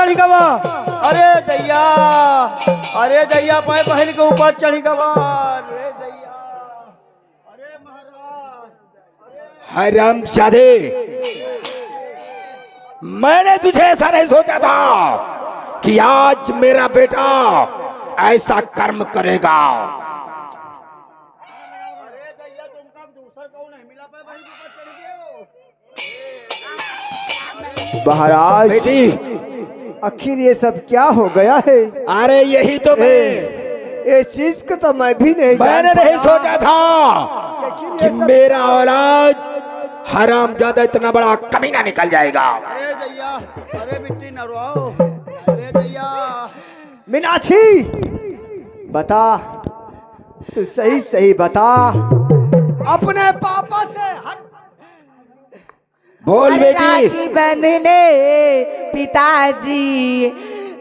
चढ़ी गवा। अरे दैया, अरे दैया पाए बहन के ऊपर चढ़ी गवा। अरे दैया, अरे महाराज, हरामजादे, मैंने तुझे ऐसा नहीं सोचा था कि आज मेरा बेटा ऐसा कर्म करेगा। अरे दैया, तुमका दूसरा कौन नहीं मिला पाए बहन के ऊपर चढ़ गए। महाराज बेटी, आखिर ये सब क्या हो गया है? अरे यही तो मैं इस चीज को तो मैं भी नहीं मैंने जान नहीं पाया। सोचा था आखिर कि ये सब मेरा औलाद हरामजादा इतना बड़ा कमीना निकल जाएगा। अरे दैया, अरे मिट्टी न रोओ। अरे दैया, मीनाक्षी बता, तू सही सही बता, अपने पापा से हट। बोल बेटी। राखी बंधने पिताजी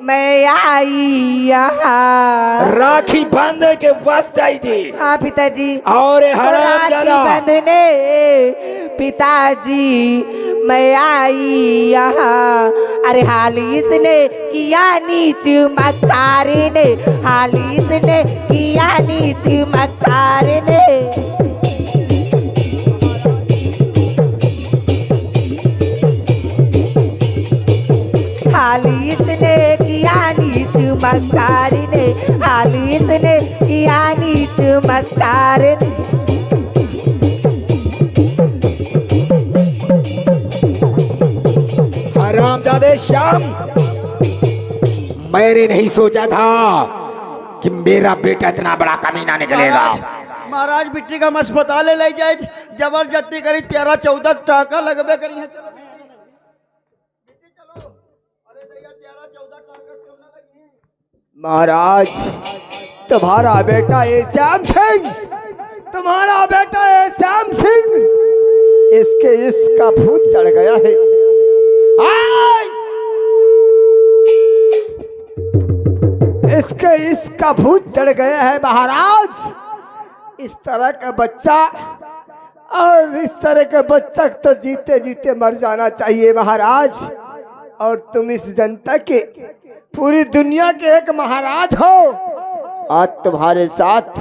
मैं आई यहाँ। राखी बांधने के वास्ते आई थी। हाँ पिताजी। और राखी हरामजादा बंधने पिताजी मैं आई यहाँ। अरे हालिस ने किया नीच मक्कार ने, हालिस ने किया नीच मक्कार ने। हालिस ने किया नीच मक्कार ने, हालिस ने किया नीच मक्कार ने। हरामजादे श्याम, मैंने नहीं सोचा था कि मेरा बेटा इतना बड़ा कमीना निकलेगा। महाराज बिट्टी का अस्पताल ले जाए, जबरदस्ती करी 13-14 टाका लगबे करी है। महाराज तुम्हारा बेटा ये श्याम सिंह, तुम्हारा बेटा ये श्याम सिंह, इसके इसका भूत चढ़ गया है। आय! इसका भूत चढ़ गया है महाराज। इस तरह का बच्चा और इस तरह के बच्चा तो जीते जीते मर जाना चाहिए महाराज। और तुम इस जनता के, पूरी दुनिया के एक महाराज हो। आज तुम्हारे साथ,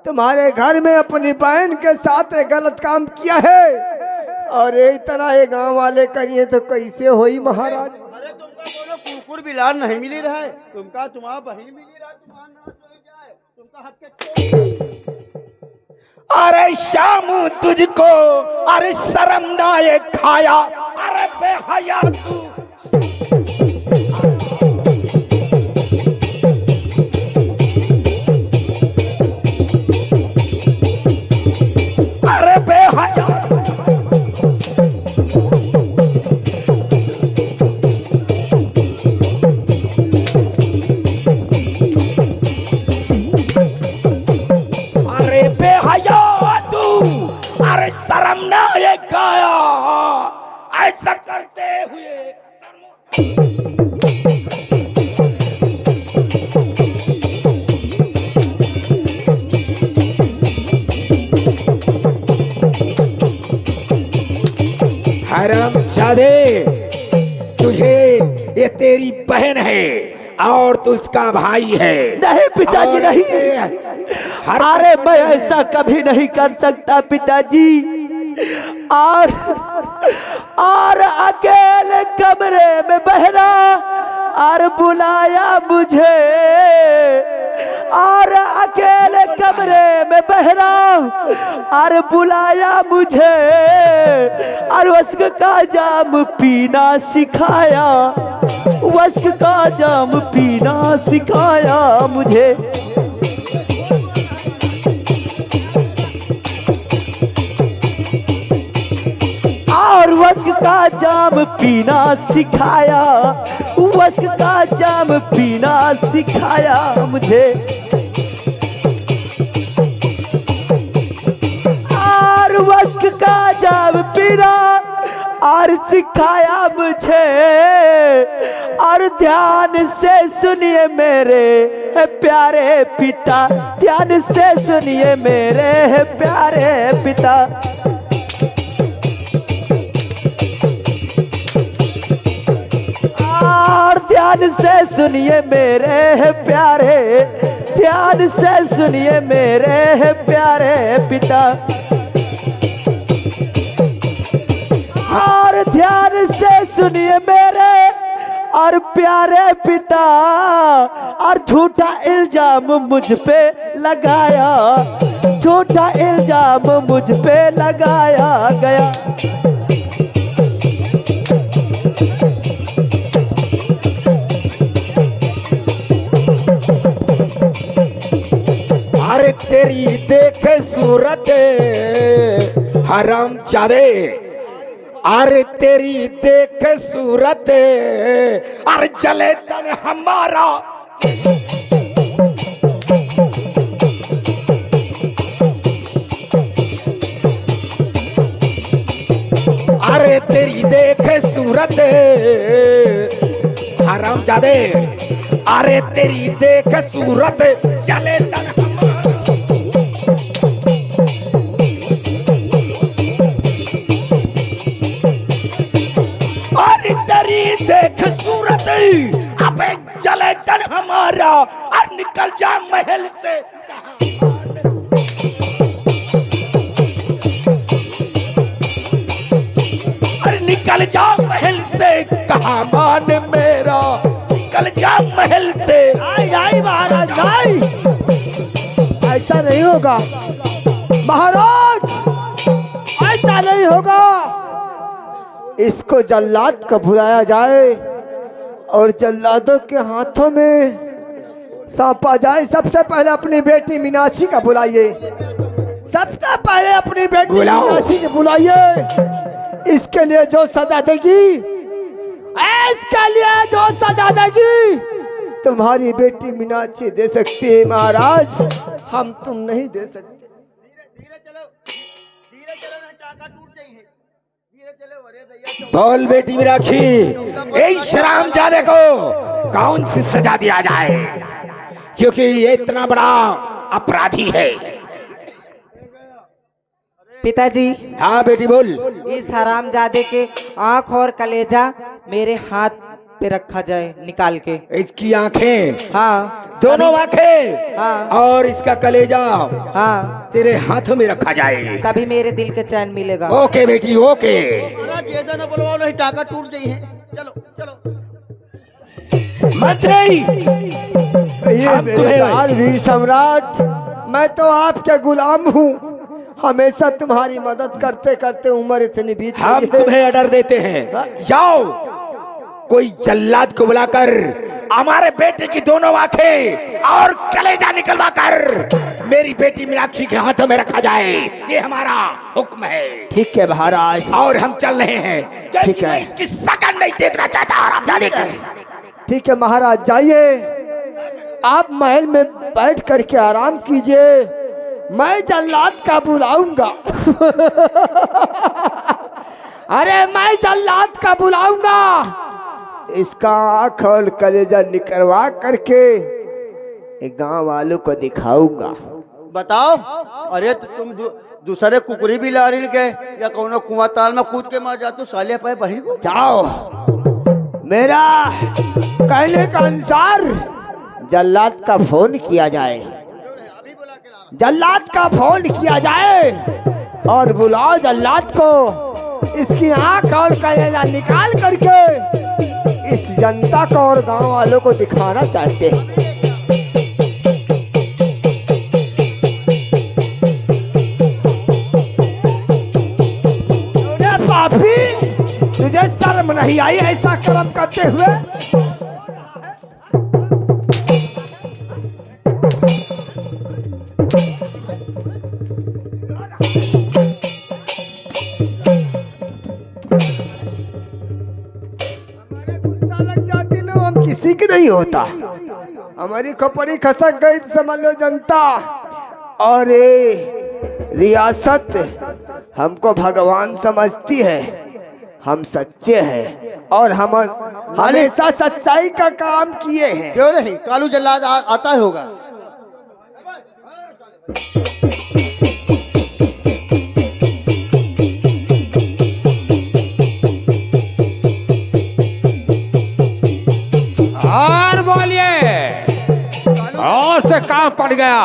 तुम्हारे घर में अपनी बहन के साथ एक गलत काम किया है और एक तरह ये गांव वाले करिए तो कैसे होई महाराज? अरे तुमका बोलो कुकुर बिलार नहीं मिली रहा है, तुमका तुम्हारा बहन मिली रहा है, तुम्हारा नाश हो जाए, तुमका हक के। अरे श्याम तुझको, अरे शर्म ना ये खाया, अरे बेहया तू। अरे बेहया, अरे बेहया तू, अरे शर्म ना ये खाया, ऐसा करते हुए। हरामजादे, तुझे ये तेरी बहन है और तू उसका भाई है। नहीं पिताजी नहीं, अरे मैं ऐसा कभी नहीं कर सकता पिताजी। और अकेले कमरे में बहरा और बुलाया मुझे, और अकेले कमरे में बहरा और बुलाया मुझे, और वस्क का जाम पीना सिखाया, वस्क का जाम पीना सिखाया मुझे। और वस्क का जाम पीना सिखाया, वस्क का जाम पीना सिखाया मुझे। और वस्क का जाम पीना और सिखाया मुझे। और ध्यान से सुनिए मेरे प्यारे पिता, ध्यान से सुनिए मेरे प्यारे पिता। और ध्यान ध्यान से सुनिए मेरे प्यारे, ध्यान से सुनिए मेरे प्यारे पिता, और ध्यान से सुनिए मेरे और प्यारे पिता, और झूठा इल्जाम मुझ पे लगाया, झूठा इल्जाम मुझ पे लगाया गया। अरे तेरी देख सूरत हरामजादे, अरे तेरी देख सूरत, अरे जले तन हमारा। अरे तेरी देख सूरत हरामजादे, अरे तेरी देख सूरत जले तन हमारा। अरे तेरी देख सूरत अबे जले तन हमारा, और निकल जा महल से। अरे निकल जा महल से, कहा मान मेरा, निकल जा महल से। नहीं महाराज नहीं, ऐसा नहीं होगा महाराज, ऐसा नहीं होगा। इसको जल्लाद को बुलाया जाए और जल्लादों के हाथों में सौंपा जाए। सबसे पहले अपनी बेटी मीनाक्षी का बुलाइए, सबसे पहले अपनी बेटी बुलाओ। मीनाक्षी को बुलाइए। इसके लिए जो सजा देगी, इसके लिए जो सजा देगी तुम्हारी बेटी मीनाक्षी दे सकती है महाराज, हम तुम नहीं दे सकते। धीरे चलो, धीरे चलो, नहीं टाका टूट जाइए। धीरे चलो। अरे दैया बोल बेटी मीनाक्षी, ए शरामजादे को कौन सी सजा दिया जाए, क्योंकि ये इतना बड़ा अपराधी है। पिताजी, हाँ बेटी बोल। इस हरामजादे के आंख और कलेजा मेरे हाथ पे रखा जाए निकाल के। इसकी आंखें, हाँ दोनों आंखें, हाँ और इसका कलेजा हाँ, तेरे हाथों में रखा जाए। तभी मेरे दिल के चैन मिलेगा। ओके बेटी ओके। महाराज ज्यादा ना बुलवाओ, नहीं टाका टूट जाइए। चलो चलो। मंत्री, ये हम मेरे तुम्हें- लाल वीर सम्राट, मैं तो आपके गुलाम हूँ। हमेशा तुम्हारी मदद करते करते उम्र इतनी बीत हम गई है। तुम्हें ऑर्डर देते हैं, जाओ कोई जल्लाद को बुलाकर हमारे बेटे की दोनों आंखें और कलेजा निकलवा कर मेरी बेटी मीनाक्षी के हाथों में रखा जाए। ये हमारा हुक्म है। ठीक है महाराज, और हम चल रहे हैं, क्योंकि ठीक है। मैं इसकी शकल नहीं देखना चाहता हरामजादे की। ठीक है महाराज, जाइए आप महल में बैठ करके आराम कीजिए, मैं जल्लाद का बुलाऊंगा। अरे मैं जल्लाद का बुलाऊंगा, इसका आंख और कलेजा निकलवा करके गांव वालों को दिखाऊंगा। बताओ। अरे तो तुम दूसरे कुकरी भी ला रही के, या कोनो कुआं ताल में कूद के मार जाते साले पाए बहन को। जाओ, मेरा कहने का अनुसार जल्लाद का फोन किया जाए, जल्लाद का फोन किया जाए और बुलाओ जल्लाद को। इसकी आंख और कलेजा निकाल करके इस जनता को और गांव वालों को दिखाना चाहते हैं। अरे पापी, तुझे शर्म नहीं आई ऐसा कर्म करते हुए? हमारे गुस्सा लग जाती ना, हम किसी की नहीं होता। हमारी खोपड़ी खसक गई समझ लो जनता, और ये रियासत हमको भगवान समझती है। हम सच्चे हैं और हम हमेशा सच्चाई का काम किए हैं। क्यों नहीं, कालू जल्लाद आता ही होगा। जोर से काम पड़ गया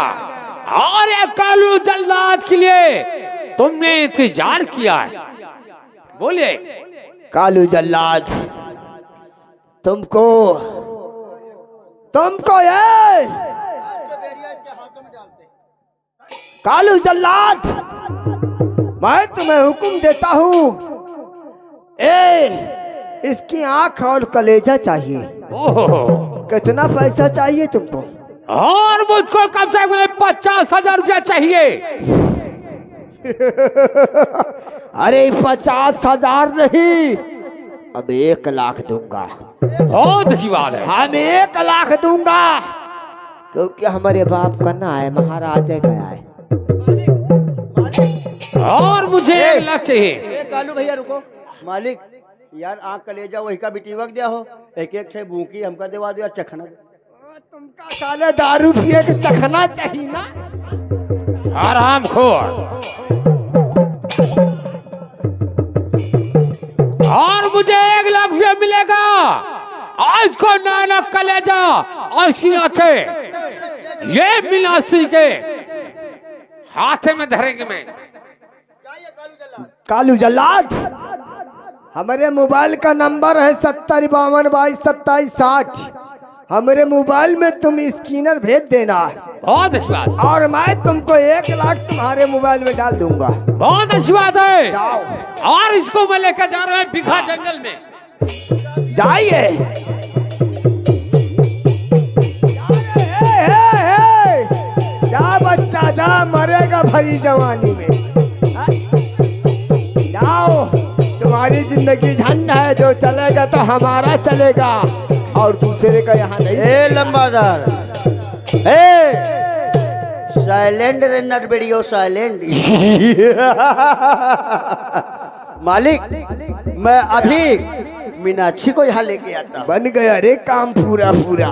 और ये कालू जल्लाद के लिए तुमने इंतजार किया है। बोलिए। कालू जल्लाद, तुमको ये कालू जल्लाद, मैं तुम्हें हुक्म देता हूँ, इसकी आंख और कलेजा चाहिए। ओहो, कितना पैसा चाहिए तुमको? और मुझको कम से कम 50,000 रुपया चाहिए। अरे 50,000 नहीं, अब 1 लाख दूंगा। बहुत अच्छी बात है। हम 1 लाख दूंगा, क्योंकि हमारे बाप का ना है, महाराज है गया है। और मुझे 1 लाख चाहिए। कालू भैया रुको। मालिक यार आँख कलेजा वही का बिटीवक दिया हो, एक एक छे भूखी हमका देवा दो यार, चखना। तुमका साले दारू पिए के चखना चाहिए ना। आराम खोर। और मुझे 1 लाख रुपया मिलेगा। आज को नाना कलेजा और सीनाथे ये मिलासी के हाथ में धरेंगे मैं। कालू जल्लाद, हमारे मोबाइल का नंबर है 7052222760। हमारे मोबाइल में तुम स्कैनर भेज देना। बहुत अच्छी बात। और मैं तुमको 1 लाख तुम्हारे मोबाइल में डाल दूंगा। बहुत अच्छी बात है। जाओ। और इसको मैं लेकर जा रहा हूँ बिखा जंगल में। जाइए। जा बच्चा जा, मरेगा भरी जवानी में। जाओ, तुम्हारी जिंदगी झंड है, जो चलेगा तो हमारा चलेगा और दूसरे का यहाँ नहीं। ए लंबादार, साइलेंट रे नट वीडियो साइलेंट। मालिक मैं अभी मीनाक्षी को यहाँ लेके आता। बन गया रे काम पूरा पूरा।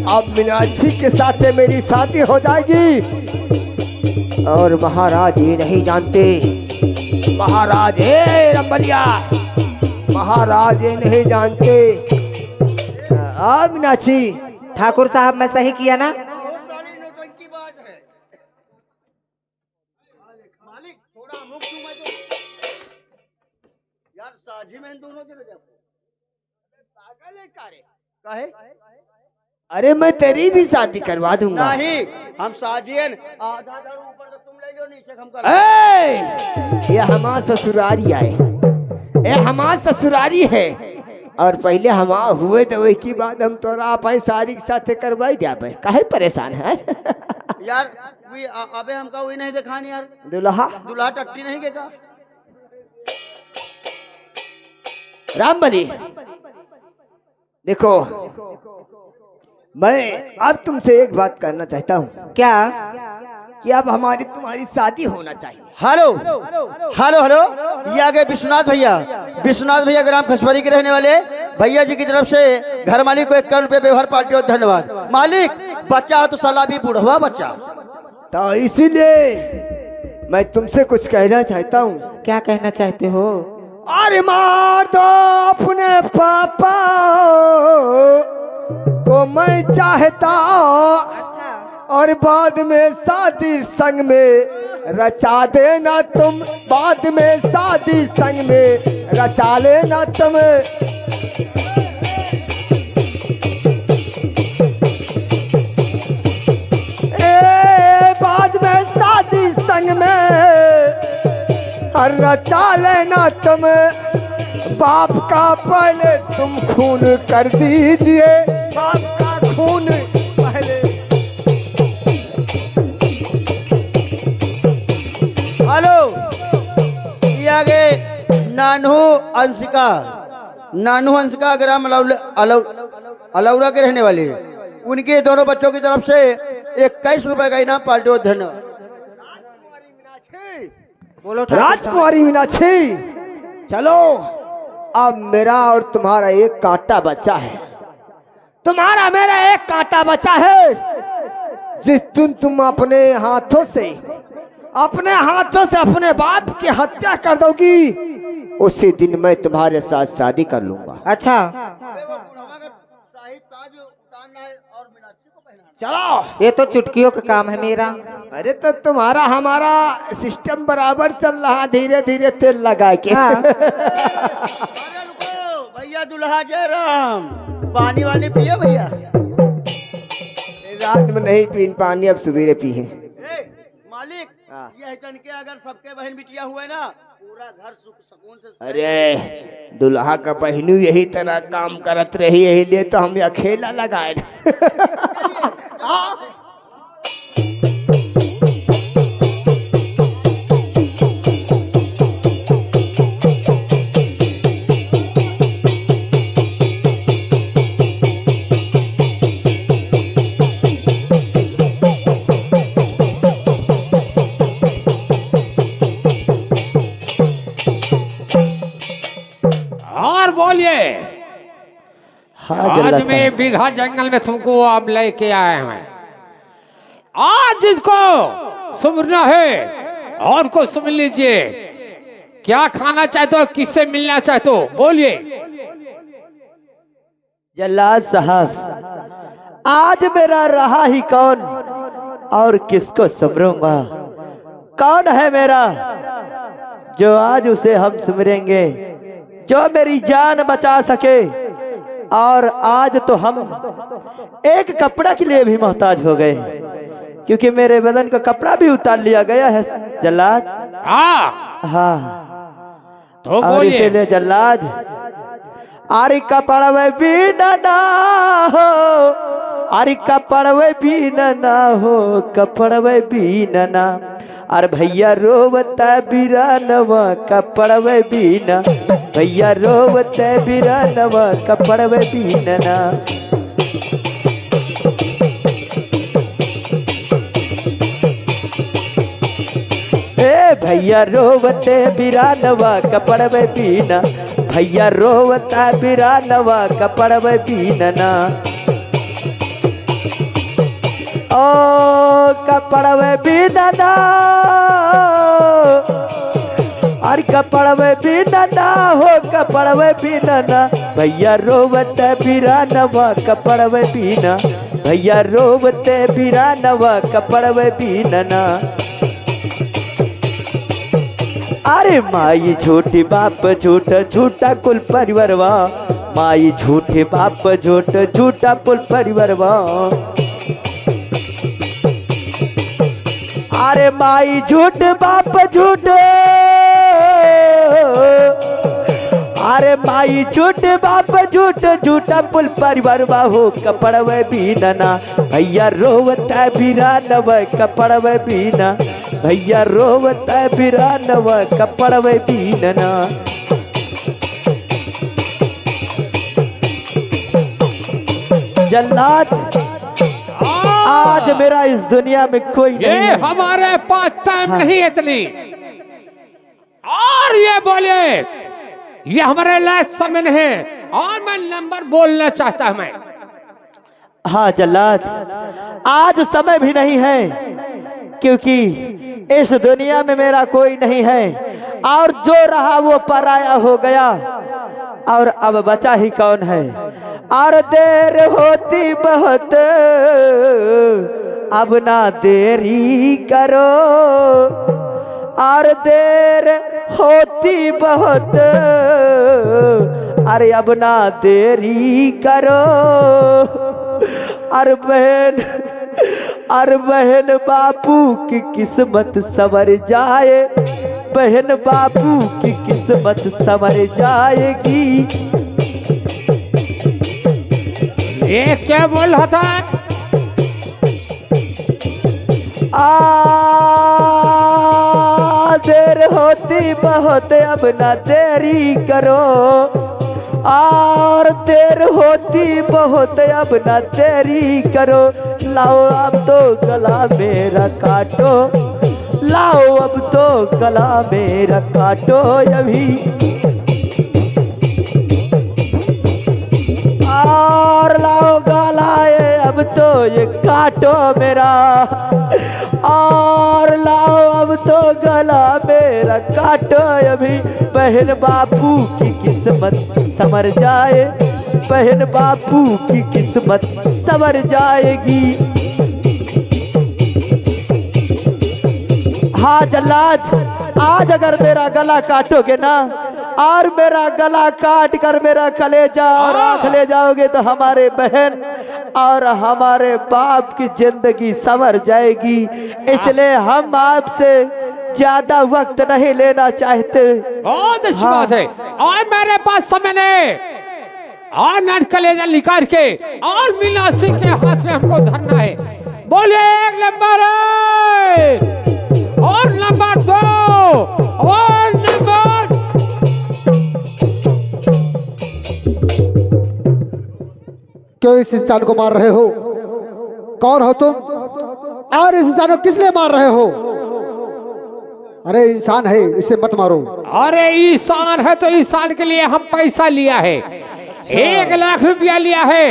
अब मीनाक्षी के साथ मेरी शादी हो जाएगी। और महाराज ये नहीं जानते, महाराज रंबलिया, महाराज ये नहीं जानते। मीनाक्षी। ठाकुर साहब मैं सही किया ना? मालिक थोड़ा मुख दूंगा तो यार साझी में दोनों जने देखो पागल है काहे? अरे मैं तेरी भी शादी करवा दूंगा। नहीं, हम साजियन आधा ऊपर तो तुम ले लो, नीचे हम कर। ये हमारा ससुरारी आए, ये हमारा ससुरारी है। और पहले हम हुए तो वही की बात हम तोरा अपन सारी के साथ करवाई दिया। काहे परेशान है? यार अबे हमका वही नहीं दिखानी यार। दुल्हा टट्टी नहीं के का? रामबली देखो, मैं अब तुमसे एक बात करना चाहता हूँ। क्या? कि अब हमारी तुम्हारी शादी होना चाहिए। हेलो हेलो हेलो, ये आगे विश्वनाथ भैया, विश्वनाथ भैया ग्राम खसबरी के रहने वाले भैया जी की तरफ से घर मालिक को 51 रुपये व्यवहार पार्टी और धन्यवाद। मालिक बच्चा हो तो सलाह भी बुढ़वा बच्चा, तो इसीलिए मैं तुमसे कुछ कहना चाहता हूँ। क्या कहना चाहते हो? अरे मार दो अपने पापा को मैं चाहता, और बाद में शादी संग में रचा देना तुम, बाद में शादी संग में रचा लेना तुम। बाद में शादी संग में रचा लेना तुम। बाप का पहले तुम खून कर दीजिए, बाप का खून पहले। हेलो, ये आगे नानू अंशिका ग्राम अलौरा के रहने वाले, उनके दोनों बच्चों की तरफ से 21 रुपए का इनाम पार्टी और धन्यवाद। बोलो ठाकुर राजकुमारी मीनाक्षी, चलो अब मेरा और तुम्हारा एक कांटा बच्चा है, तुम्हारा मेरा एक कांटा बच्चा है। जिस दिन तुम अपने हाथों से अपने बाप की हत्या कर दोगी, उसी दिन मैं तुम्हारे साथ शादी कर लूंगा। अच्छा चलो। ये तो चुटकियों का काम है मेरा। अरे तो तुम्हारा हमारा सिस्टम बराबर चल रहा, धीरे धीरे तेल लगा के। हाँ। अरे रुको भैया, दुल्हा जयराम, पानी वाली पिए भैया। रात में नहीं पीन पानी, अब सवेरे पिए। मालिक, यह जन के अगर सबके बहन बिटिया हुए ना, पूरा घर सुख सुकून से। अरे दुल्हा का बहनू यही तरह काम करत रही, यही लिए तो हम अकेला लगाए। और बोलिए। हाँ जल्ला आज में बीघा जंगल में तुमको अब लेके आए हैं। आज इसको सुमरना है और को सुन लीजिए। क्या खाना चाहते हो, किससे मिलना चाहते हो, बोलिए। जल्लाद साहब, आज मेरा रहा ही कौन और किसको सुमरूंगा? कौन है मेरा जो आज उसे हम सुमरेंगे, जो मेरी जान बचा सके? और आज तो हम एक कपड़ा के लिए भी मोहताज हो गए, क्योंकि मेरे बदन का कपड़ा भी उतार लिया गया है जल्लाद। हाँ तो और बोलिए। इसीलिए जल्लाद, आरी कपड़वे भी ना हो, आरी कपड़वे भी ना हो, कपड़वे भी ना। और भैया रोवता बिरानवा कपड़वे भी ना, भैया रोवता बिरानवा कपड़वे भी ना। ए भैया रोवते बिरानवा कपड़वे बीना, भैया रोवता बिरानवा कपड़वे बीना। ओ कपड़वे बीना, अरे कपड़वे बीना हो, कपड़वे बीना। भैया रोवते बिरानवा कपड़वे बीना, भैया रोवते बिरानवा कपड़वे बीना। अरे माई झूठी बाप झूठा, झूठा कुल परिवारवा, माई झूठे बाप झूठा, झूठा कुल परिवारवा। अरे माई झूठ बाप झूठ, अरे माई झूठ बाप झूठ, झूठा पुल परिवारवा हो, कपड़वे बीना। भैया रोवता बिरानवा कपड़वे बीना, भैया रोवता बिरानवा कपड़वे बीना। जल्लाद, आज मेरा इस दुनिया में कोई नहीं ये है। हमारे पास टाइम हाँ। नहीं इतनी। और ये बोलिए, ये हमारे लिए समय नहीं है। और मैं नंबर बोलना चाहता हूं मैं। हाँ जल्लाद, आज समय भी नहीं है, क्योंकि इस दुनिया में मेरा कोई नहीं है, और जो रहा वो पराया हो गया, और अब बचा ही कौन है? और देर होती बहुत, अब ना देरी करो, और देर होती बहुत, अरे अब ना देरी करो। और बहन बापू की किस्मत संवर जाए, बहन बापू की किस्मत संवर जाएगी। ये क्या बोल रहा था? देर होती बहुत, अब ना देरी करो, और देर होती बहुत, अब ना देरी करो। लाओ अब तो गला मेरा काटो, लाओ अब तो गला मेरा काटो अभी। और लाओ गलाए अब तो ये काटो मेरा, और लाओ अब तो गला मेरा काटो अभी। बहन बापू की किस्मत संवर जाए, बहन बापू की किस्मत संवर जाएगी। हाँ जल्लाद, आज अगर मेरा गला काटोगे ना और मेरा गला काट कर मेरा कलेजा और आँख ले जाओगे तो हमारे बहन और हमारे बाप की जिंदगी संवर जाएगी। इसलिए हम आपसे ज्यादा वक्त नहीं लेना चाहते। बहुत अच्छी बात है। और मेरे पास समय नहीं, और नट कलेजा निकाल के और मीना सिंह के हाथ में हमको धरना है। बोले एक नंबर और नंबर 2 और नंबर। क्यों इस इंसान को मार रहे हो? कौन हो तुम और इस इंसान को किस लिए मार रहे हो? अरे इंसान है, इसे मत मारो। अरे ईसान है तो ईसान के लिए हम पैसा लिया है, 1 लाख रुपया लिया है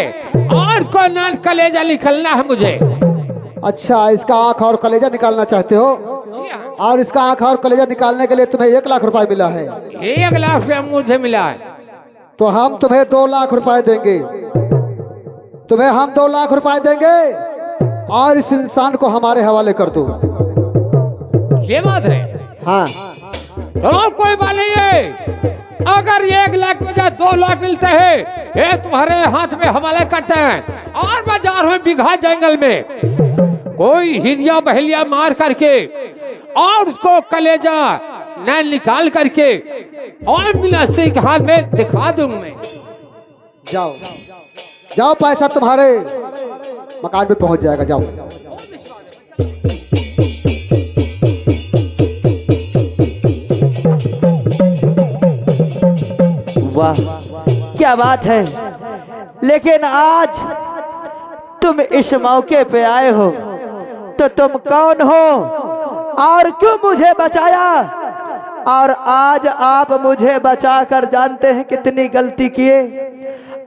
और को नट कलेजा निकलना है मुझे। अच्छा, इसका आंख और कलेजा निकालना चाहते हो और इसका आंख और कलेजा निकालने के लिए तुम्हें 1 लाख रुपए मिला है। 1 लाख रुपया मुझे मिला है। तो हम तुम्हें 2 लाख रुपए देंगे। तुम्हें हम 2 लाख रुपए देंगे और इस इंसान को हमारे हवाले कर दो। ये बात है। हाँ, चलो कोई बात नहीं है। अगर 1 लाख में 2 लाख मिलते हैं, ये तुम्हारे हाथ में हवाले करते हैं और बाजार में बिघा जंगल में कोई हिरिया बहलिया मार करके और उसको कलेजा न निकाल करके और मीना सिंह के हाथ में दिखा दूंगा मैं। जाओ जाओ, पैसा तुम्हारे मकान पे पहुंच जाएगा। जाओ। वाह क्या बात है। लेकिन आज तुम इस मौके पे आए हो तो तुम कौन हो और क्यों मुझे बचाया? और आज आप मुझे बचाकर जानते हैं कितनी गलती किए।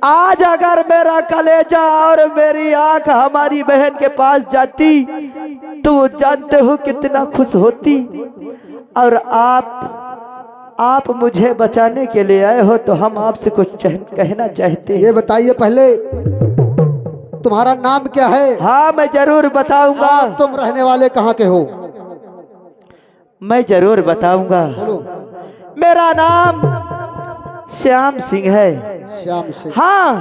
आज अगर मेरा कलेजा और मेरी आंख हमारी बहन के पास जाती तो वो जानते हो कितना खुश होती। और आप मुझे बचाने के लिए आए हो तो हम आपसे कुछ कहना चाहते हैं। ये बताइए पहले तुम्हारा नाम क्या है? हाँ मैं जरूर बताऊंगा। और तुम रहने वाले कहाँ के हो? मैं जरूर बताऊंगा। बोलो। मेरा नाम श्याम सिंह है। श्याम सिंह। हाँ,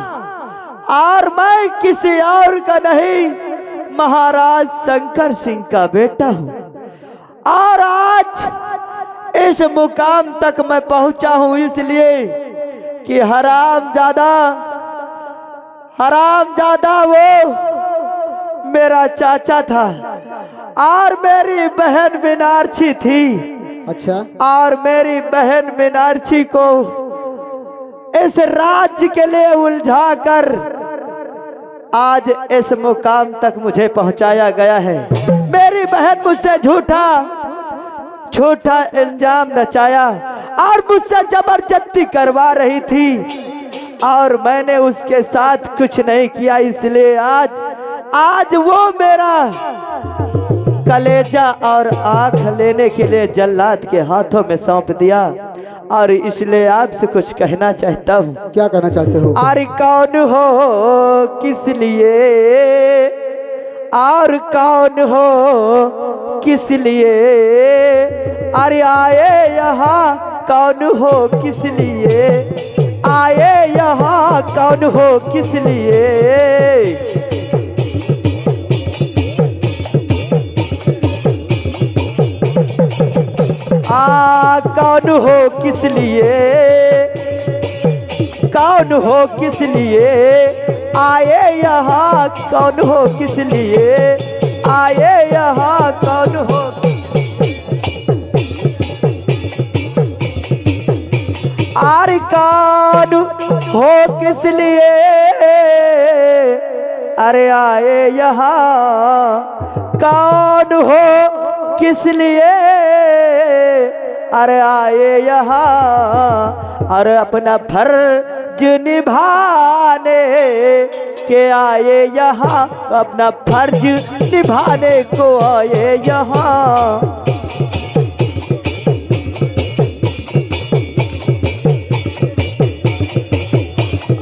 और मैं किसी और का नहीं, महाराज शंकर सिंह का बेटा हूँ। और आज इस मुकाम तक मैं पहुंचा हूँ इसलिए कि हरामजादा वो मेरा चाचा था और मेरी बहन मीनाक्षी थी। अच्छा। और मेरी बहन मीनाक्षी को इस राज्य के लिए उलझा कर आज इस मुकाम तक मुझे पहुंचाया गया है। मेरी बहन मुझसे झूठा इल्जाम नचाया और मुझसे जबरदस्ती करवा रही थी और मैंने उसके साथ कुछ नहीं किया। इसलिए आज वो मेरा कलेजा और आंख लेने के लिए जल्लाद के हाथों में सौंप दिया। और इसलिए आपसे कुछ कहना चाहता हूँ। क्या कहना चाहते हो? अरे कौन हो किस लिए, और कौन हो किस लिए, अरे आए यहाँ कौन हो किस लिए, आए यहाँ कौन हो किस लिए। कौन हो किस लिए, कौन हो किस लिए, आए यहाँ कौन हो किस लिए, आए यहाँ कौन हो। आर कौन हो किस लिए, अरे आए यहाँ कौन हो किस लिए, अरे आए यहाँ अरे अपना फर्ज निभाने के आए यहाँ, अपना फर्ज निभाने को आए यहाँ।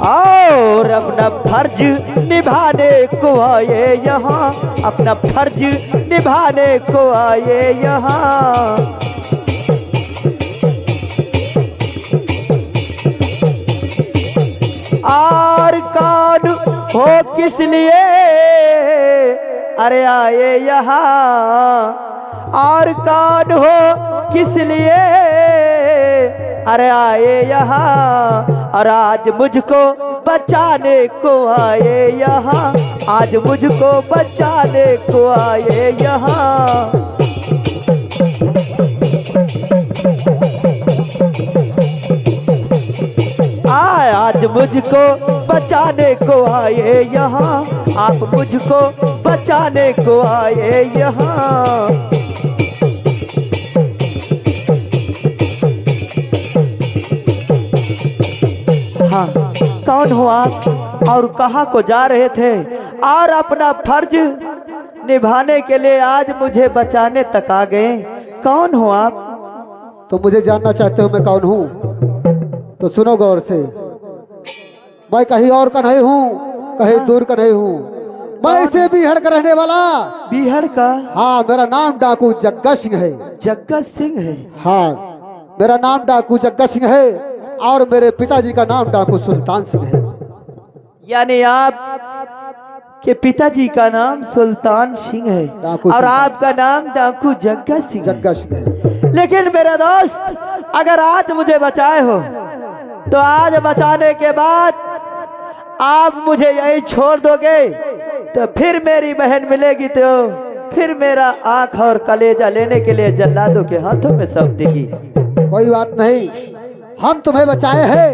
और और अपना फर्ज निभाने को आए यहाँ, अपना फर्ज निभाने को आए यहाँ। और कौन हो किस लिए अरे आए यहाँ, और कौन हो किस लिए अरे आए यहाँ, और आज मुझको बचाने को आए यहाँ, आज मुझको बचाने को आए यहाँ। आज मुझको बचाने को आए यहाँ, आप मुझको बचाने को आए यहाँ। हाँ, कौन हो आप और कहाँ को जा रहे थे, और अपना फर्ज निभाने के लिए आज मुझे बचाने तक आ गए। कौन हो आप? तो मुझे जानना चाहते हो मैं कौन हूँ? तो सुनो गौर से, मैं कहीं और का नहीं हूँ, कहीं दूर का नहीं हूँ, मैं इसे बीहड़ का रहने वाला। बीहड़ का? हाँ, मेरा नाम डाकू जग्गा सिंह है। जग्गा सिंह है? हाँ, मेरा नाम डाकू जग्गा सिंह है और मेरे पिताजी का नाम डाकू सुल्तान सिंह है। यानी आप के पिताजी का नाम सुल्तान सिंह है और आपका नाम डाकू जग्गा सिंह। जग्गा सिंह है। लेकिन मेरा दोस्त, अगर आज मुझे बचाए हो तो आज बचाने के बाद आप मुझे यही छोड़ दोगे तो फिर मेरी बहन मिलेगी तो फिर मेरा आंख और कलेजा लेने के लिए जल्लादों के हाथों में सौंप देगी। कोई बात नहीं, हम तुम्हें बचाए हैं।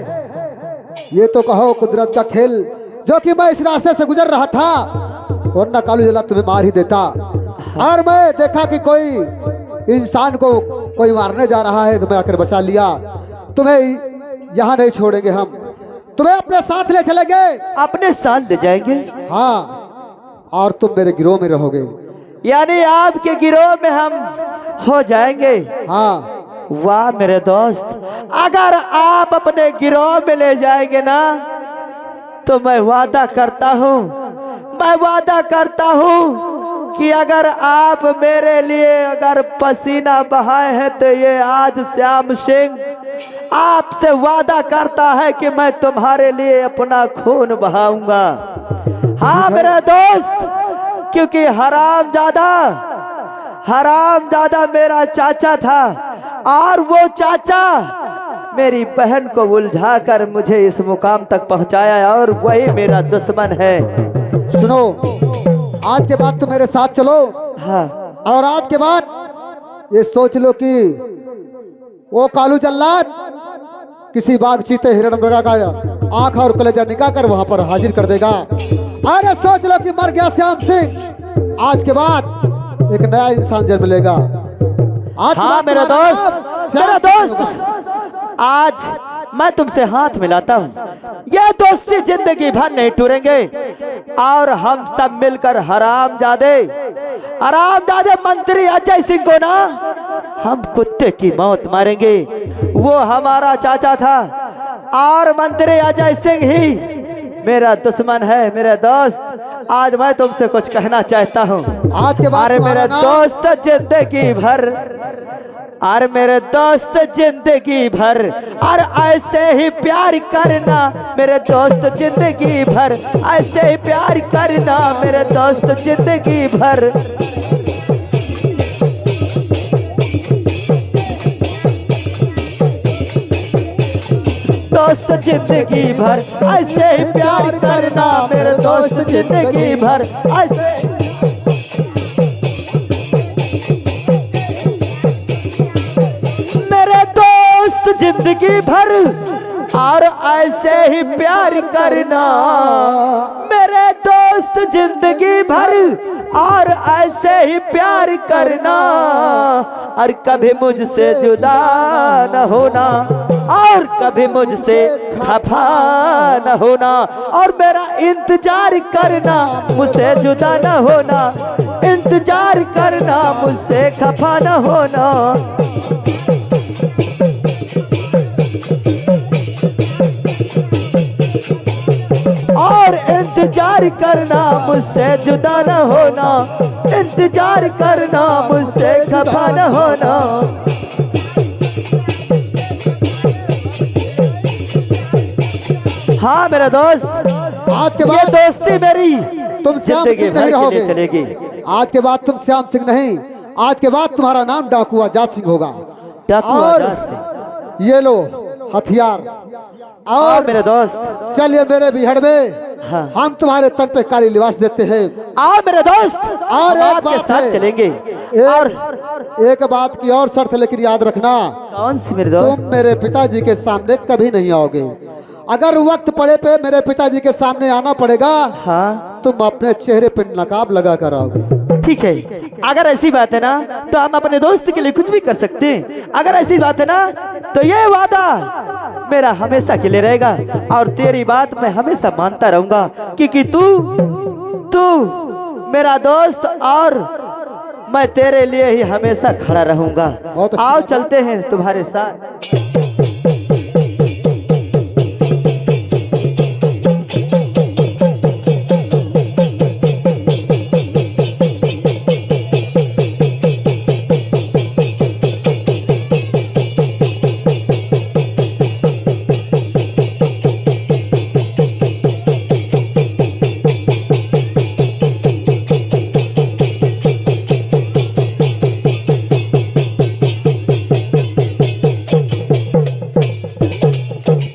ये तो कहो कुदरत का खेल, जो कि मैं इस रास्ते से गुजर रहा था, वरना कालू जल्लाद तुम्हें मार ही देता। और मैं देखा कि कोई इंसान को कोई मारने जा रहा है तो मैं आकर बचा लिया। तुम्हें यहाँ नहीं छोड़ेंगे, हम तुम्हें अपने साथ ले चलेंगे। अपने साथ ले जाएंगे? हाँ, और तुम मेरे गिरोह में रहोगे। यानी आपके गिरोह में हम हो जाएंगे? हाँ। वाह मेरे दोस्त, अगर आप अपने गिरोह में ले जाएंगे ना तो मैं वादा करता हूँ, मैं वादा करता हूँ कि अगर आप मेरे लिए अगर पसीना बहाए हैं तो ये आज श्याम सिंह आपसे वादा करता है कि मैं तुम्हारे लिए अपना खून बहाऊंगा। हाँ मेरा दोस्त, क्योंकि हराम ज्यादा मेरा चाचा था और वो चाचा मेरी बहन को उलझाकर मुझे इस मुकाम तक पहुंचाया और वही मेरा दुश्मन है। सुनो, आज के बाद तुम मेरे साथ चलो। हाँ। और आज के बाद ये सोच लो कि वो कालू जल्लाद किसी बाघ चीते हिरण मृगा का आंख और कलेजा निकाल कर वहां पर हाजिर कर देगा। अरे सोच लो कि मर गया श्याम सिंह, आज के बाद एक नया इंसान जन्म लेगा। आज हाँ मेरा दोस्त, आज मैं तुमसे हाथ मिलाता हूँ। ये दोस्ती जिंदगी भर नहीं टूटेंगे और हम सब मिलकर हरामजादे मंत्री अजय सिंह को ना हम कुत्ते की मौत मारेंगे। वो हमारा चाचा था और मंत्री अजय सिंह ही मेरा दुश्मन है। मेरे दोस्त, आज मैं तुमसे कुछ कहना चाहता हूँ। आज के बाद मेरे दोस्त जिंदगी भर, अरे मेरे दोस्त जिंदगी भर और ऐसे ही प्यार करना मेरे दोस्त जिंदगी भर, ऐसे ही प्यार करना मेरे दोस्त जिंदगी भर। दोस्त जिंदगी भर ऐसे ही प्यार करना मेरे दोस्त जिंदगी भर, ऐसे जिंदगी भर और ऐसे ही प्यार करना मेरे दोस्त जिंदगी भर और ऐसे ही प्यार करना, और कभी मुझसे जुदा न होना और कभी मुझसे खफा न होना, और मेरा इंतजार करना मुझसे जुदा न होना, इंतजार करना मुझसे खफा न होना। और इंतजार करना मुझसे जुदा न होना, इंतजार करना मुझसे खफा न होना। हाँ मेरा दोस्त, आज के ये बाद दोस्ती मेरी तुम श्याम जिंदगी सिंह नहीं भर के लिए रहोगे। चलेगी। आज के बाद तुम श्याम सिंह नहीं, आज के बाद तुम्हारा नाम डाकू आजाद सिंह होगा। डाकू और आजाद सिंह। ये लो हथियार और और मेरे दोस्त, चलिए मेरे बिहड़ में, हाँ। हम तुम्हारे तन पे काली लिबास देते हैं। आओ मेरे दोस्त, और हम एक आपके बात साथ है। चलेंगे। और एक बात की और शर्त लेकिन याद रखना, कौन सी मेरे दोस्त? तुम मेरे पिताजी के सामने कभी नहीं आओगे। अगर वक्त पड़े पे मेरे पिताजी के सामने आना पड़ेगा, हाँ तुम अपने चेहरे पे नकाब लगा कर आओगे। ठीक है, अगर ऐसी बात है ना तो हम अपने दोस्त के लिए कुछ भी कर सकते हैं। अगर ऐसी बात है ना तो ये वादा मेरा हमेशा के लिए रहेगा और तेरी बात मैं हमेशा मानता रहूंगा, क्योंकि तू मेरा दोस्त और मैं तेरे लिए ही हमेशा खड़ा रहूंगा। बहुत अच्छी आओ बात है। चलते हैं तुम्हारे साथ।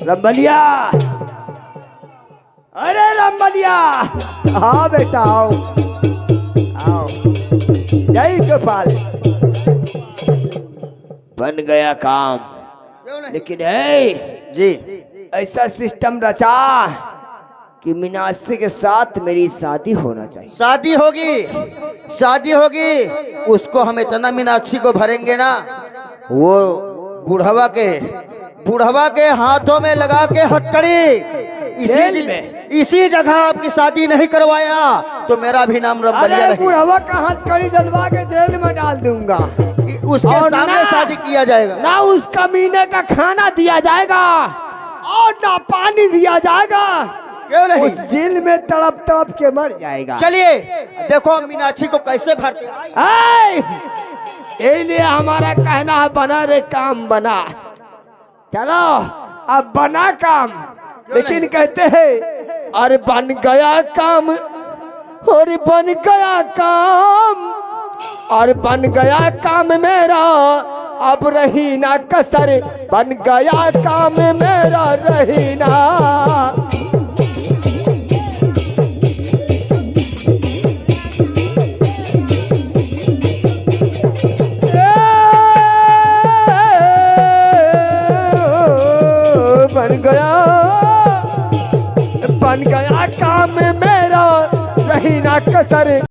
रंबलिया, अरे रंबलिया, हाँ बेटा आओ आओ। जय गोपाल। बन गया काम, लेकिन है जी ऐसा सिस्टम रचा कि मीनाक्षी के साथ मेरी शादी होना चाहिए। शादी होगी, शादी होगी। उसको हम इतना मीनाक्षी को भरेंगे ना, वो बुढ़वा के हाथों में लगा के हथकड़ी जेल में। इसी जगह आपकी शादी नहीं करवाया तो मेरा भी नाम रंबलिया अरे नहीं। बुढ़वा का हाथ कड़ी डलवा के जेल में डाल दूंगा। उसके और सामने ना- शादी किया जाएगा। ना उस कमीने का खाना दिया जाएगा और ना पानी दिया जाएगा। क्यों नहीं? उस जेल में तड़प तड़प के मर जाएगा। चलिए देखो हम मीनाक्षी को कैसे भरते हैं। ऐ! ये लिए हमारा कहना है बना रे काम बना। चलो अब बना काम, लेकिन कहते हैं अरे बन गया काम, और बन गया काम, और बन गया काम मेरा, अब रही ना कसर, बन गया काम मेरा रही ना। बन गया काम मेरा, रही ना कसर।